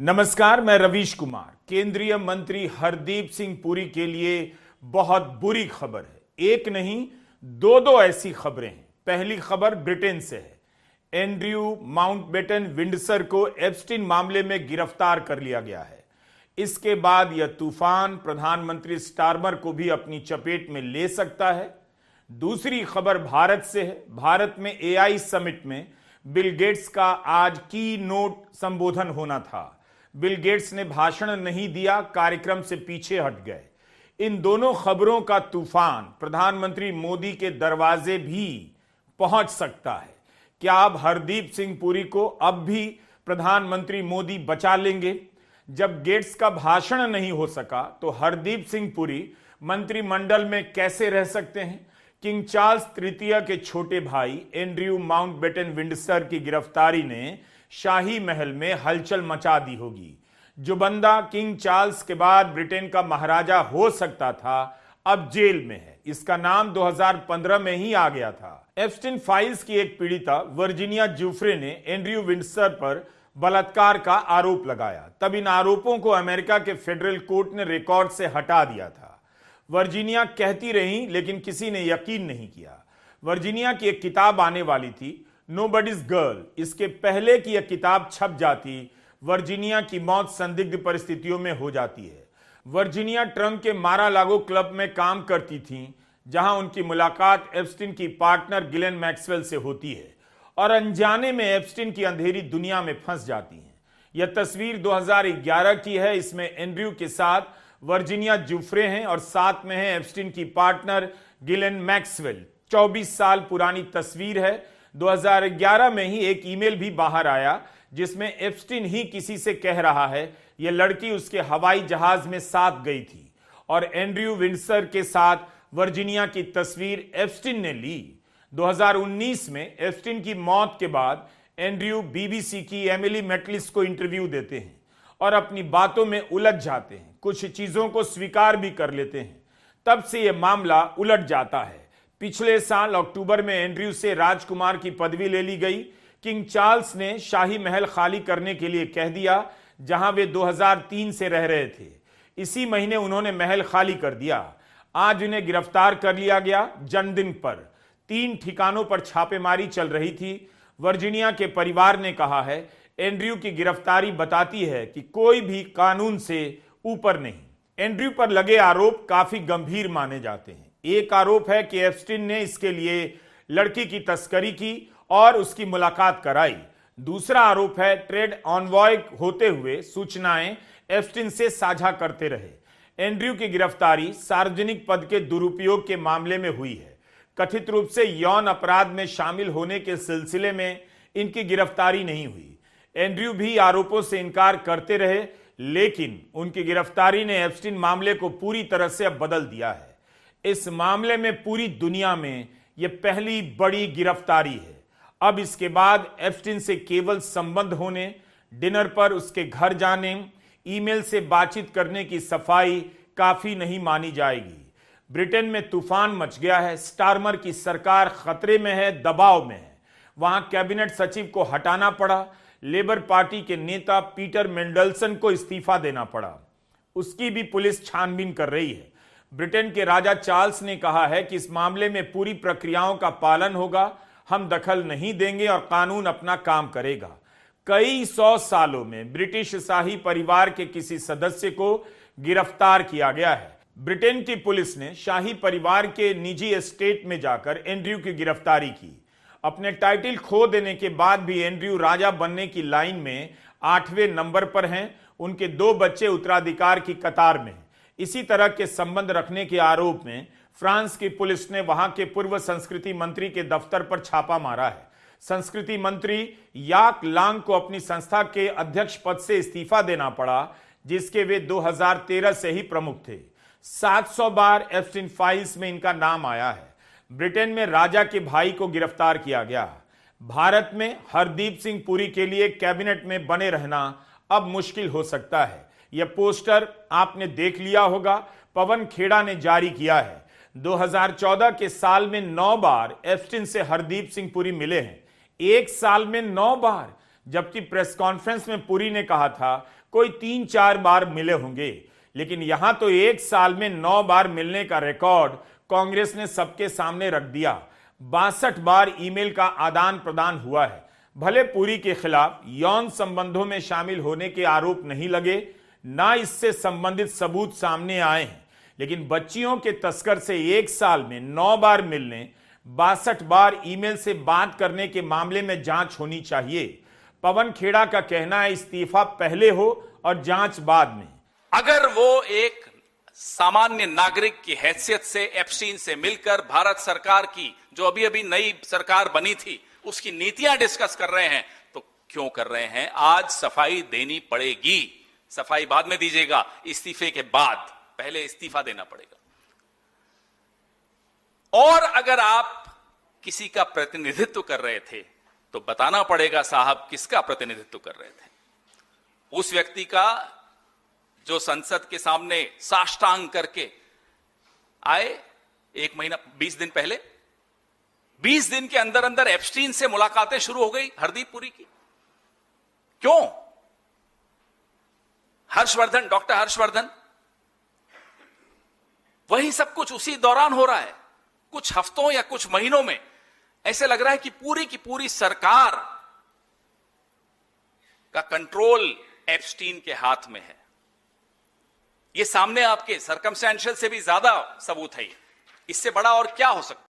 नमस्कार, मैं रवीश कुमार। केंद्रीय मंत्री हरदीप सिंह पुरी के लिए बहुत बुरी खबर है। एक नहीं, दो ऐसी खबरें हैं। पहली खबर ब्रिटेन से है। एंड्रयू माउंटबेटन विंडसर को एप्स्टीन मामले में गिरफ्तार कर लिया गया है। इसके बाद यह तूफान प्रधानमंत्री स्टारमर को भी अपनी चपेट में ले सकता है। दूसरी खबर भारत से है। भारत में एआई समिट में बिल गेट्स का आज की नोट संबोधन होना था। बिल गेट्स ने भाषण नहीं दिया, कार्यक्रम से पीछे हट गए। इन दोनों खबरों का तूफान प्रधानमंत्री मोदी के दरवाजे भी पहुंच सकता है। क्या अब हरदीप सिंह पुरी को अब भी प्रधानमंत्री मोदी बचा लेंगे? जब गेट्स का भाषण नहीं हो सका तो हरदीप सिंह पुरी मंत्रिमंडल में कैसे रह सकते हैं? किंग चार्ल्स तृतीय के छोटे भाई एंड्रयू माउंटबेटन विंडसर की गिरफ्तारी ने शाही महल में हलचल मचा दी होगी। जो बंदा किंग चार्ल्स के बाद ब्रिटेन का महाराजा हो सकता था, अब जेल में है। इसका नाम 2015 में ही आ गया था। एप्स्टीन फाइल्स की एक पीड़िता वर्जीनिया जूफ्रे ने एंड्रयू विंडसर पर बलात्कार का आरोप लगाया। तब इन आरोपों को अमेरिका के फेडरल कोर्ट ने रिकॉर्ड से हटा दिया था। वर्जीनिया कहती रही, लेकिन किसी ने यकीन नहीं किया। वर्जीनिया की एक किताब आने वाली थी, नोबडीज गर्ल। इसके पहले कि यह किताब छप जाती, वर्जीनिया की मौत संदिग्ध परिस्थितियों में हो जाती है। वर्जीनिया ट्रंप के मारा लागो क्लब में काम करती थीं, जहां उनकी मुलाकात एप्स्टीन की पार्टनर गिलेन मैक्सवेल से होती है और अनजाने में एप्स्टीन की अंधेरी दुनिया में फंस जाती हैं। यह तस्वीर 2011 की है। इसमें एंड्रयू के साथ वर्जीनिया जूफ्रे हैं और साथ में है एप्स्टीन की पार्टनर गिलेन मैक्सवेल। 24 साल पुरानी तस्वीर है। 2011 में ही एक ईमेल भी बाहर आया जिसमें एप्स्टीन ही किसी से कह रहा है यह लड़की उसके हवाई जहाज में साथ गई थी और एंड्रयू विंडसर के साथ वर्जीनिया की तस्वीर एप्स्टीन ने ली। 2019 में एप्स्टीन की मौत के बाद एंड्रयू बीबीसी की एमिली मेटलिस को इंटरव्यू देते हैं और अपनी बातों में उलझ जाते हैं। कुछ चीजों को स्वीकार भी कर लेते हैं। तब से यह मामला उलट जाता है। पिछले साल अक्टूबर में एंड्रयू से राजकुमार की पदवी ले ली गई। किंग चार्ल्स ने शाही महल खाली करने के लिए कह दिया, जहां वे 2003 से रह रहे थे। इसी महीने उन्होंने महल खाली कर दिया। आज उन्हें गिरफ्तार कर लिया गया। जन्मदिन पर 3 ठिकानों पर छापेमारी चल रही थी। वर्जीनिया के परिवार ने कहा है एंड्रयू की गिरफ्तारी बताती है कि कोई भी कानून से ऊपर नहीं। एंड्रयू पर लगे आरोप काफी गंभीर माने जाते हैं। एक आरोप है कि एप्स्टीन ने इसके लिए लड़की की तस्करी की और उसकी मुलाकात कराई। दूसरा आरोप है ट्रेड ऑनवॉय होते हुए सूचनाएं एप्स्टीन से साझा करते रहे। एंड्रयू की गिरफ्तारी सार्वजनिक पद के दुरुपयोग के मामले में हुई है। कथित रूप से यौन अपराध में शामिल होने के सिलसिले में इनकी गिरफ्तारी नहीं हुई। एंड्रयू भी आरोपों से इनकार करते रहे, लेकिन उनकी गिरफ्तारी ने एप्स्टीन मामले को पूरी तरह से अब बदल दिया है। इस मामले में पूरी दुनिया में यह पहली बड़ी गिरफ्तारी है। अब इसके बाद एप्स्टीन से केवल संबंध होने, डिनर पर उसके घर जाने, ईमेल से बातचीत करने की सफाई काफी नहीं मानी जाएगी। ब्रिटेन में तूफान मच गया है। स्टारमर की सरकार खतरे में है, दबाव में है। वहां कैबिनेट सचिव को हटाना पड़ा। लेबर पार्टी के नेता पीटर मेंडलसन को इस्तीफा देना पड़ा। उसकी भी पुलिस छानबीन कर रही है। ब्रिटेन के राजा चार्ल्स ने कहा है कि इस मामले में पूरी प्रक्रियाओं का पालन होगा, हम दखल नहीं देंगे और कानून अपना काम करेगा। कई 100 सालों में ब्रिटिश शाही परिवार के किसी सदस्य को गिरफ्तार किया गया है। ब्रिटेन की पुलिस ने शाही परिवार के निजी एस्टेट में जाकर एंड्रयू की गिरफ्तारी की। अपने टाइटल खो देने के बाद भी एंड्रयू राजा बनने की लाइन में 8वें नंबर पर हैं। उनके 2 बच्चे उत्तराधिकार की कतार में। इसी तरह के संबंध रखने के आरोप में फ्रांस की पुलिस ने वहां के पूर्व संस्कृति मंत्री के दफ्तर पर छापा मारा है। संस्कृति मंत्री याक लांग को अपनी संस्था के अध्यक्ष पद से इस्तीफा देना पड़ा, जिसके वे 2013 से ही प्रमुख थे। 700 बार एप्स्टीन फाइल्स में इनका नाम आया है। ब्रिटेन में राजा के भाई को गिरफ्तार किया गया। भारत में हरदीप सिंह पुरी के लिए कैबिनेट में बने रहना अब मुश्किल हो सकता है। यह पोस्टर आपने देख लिया होगा, पवन खेड़ा ने जारी किया है। 2014 के साल में 9 बार एप्स्टीन से हरदीप सिंह पुरी मिले हैं। एक साल में 9 बार, जबकि प्रेस कॉन्फ्रेंस में पुरी ने कहा था कोई 3-4 बार मिले होंगे, लेकिन यहां तो एक साल में 9 बार मिलने का रिकॉर्ड कांग्रेस ने सबके सामने रख दिया। 62 बार ईमेल का आदान प्रदान हुआ है। भले पुरी के खिलाफ यौन संबंधों में शामिल होने के आरोप नहीं लगे, ना इससे संबंधित सबूत सामने आए हैं, लेकिन बच्चियों के तस्कर से एक साल में 9 बार मिलने, 62 बार ईमेल से बात करने के मामले में जांच होनी चाहिए। पवन खेड़ा का कहना है इस्तीफा पहले हो और जांच बाद में। अगर वो एक सामान्य नागरिक की हैसियत से एप्स्टीन से मिलकर भारत सरकार की जो अभी अभी नई सरकार बनी थी उसकी नीतियां डिस्कस कर रहे हैं, तो क्यों कर रहे हैं? आज सफाई देनी पड़ेगी। सफाई बाद में दीजिएगा, इस्तीफे के बाद, पहले इस्तीफा देना पड़ेगा। और अगर आप किसी का प्रतिनिधित्व कर रहे थे तो बताना पड़ेगा साहब किसका प्रतिनिधित्व कर रहे थे। उस व्यक्ति का जो संसद के सामने साष्टांग करके आए 1 महीना 20 दिन पहले, 20 दिन के अंदर अंदर एप्स्टीन से मुलाकातें शुरू हो गई हरदीप पुरी की। क्यों? हर्षवर्धन, डॉक्टर हर्षवर्धन, वही सब कुछ उसी दौरान हो रहा है। कुछ हफ्तों या कुछ महीनों में ऐसे लग रहा है कि पूरी की पूरी सरकार का कंट्रोल एप्स्टीन के हाथ में है। ये सामने आपके सर्कमस्टेंशियल से भी ज्यादा सबूत है। इससे बड़ा और क्या हो सकता है?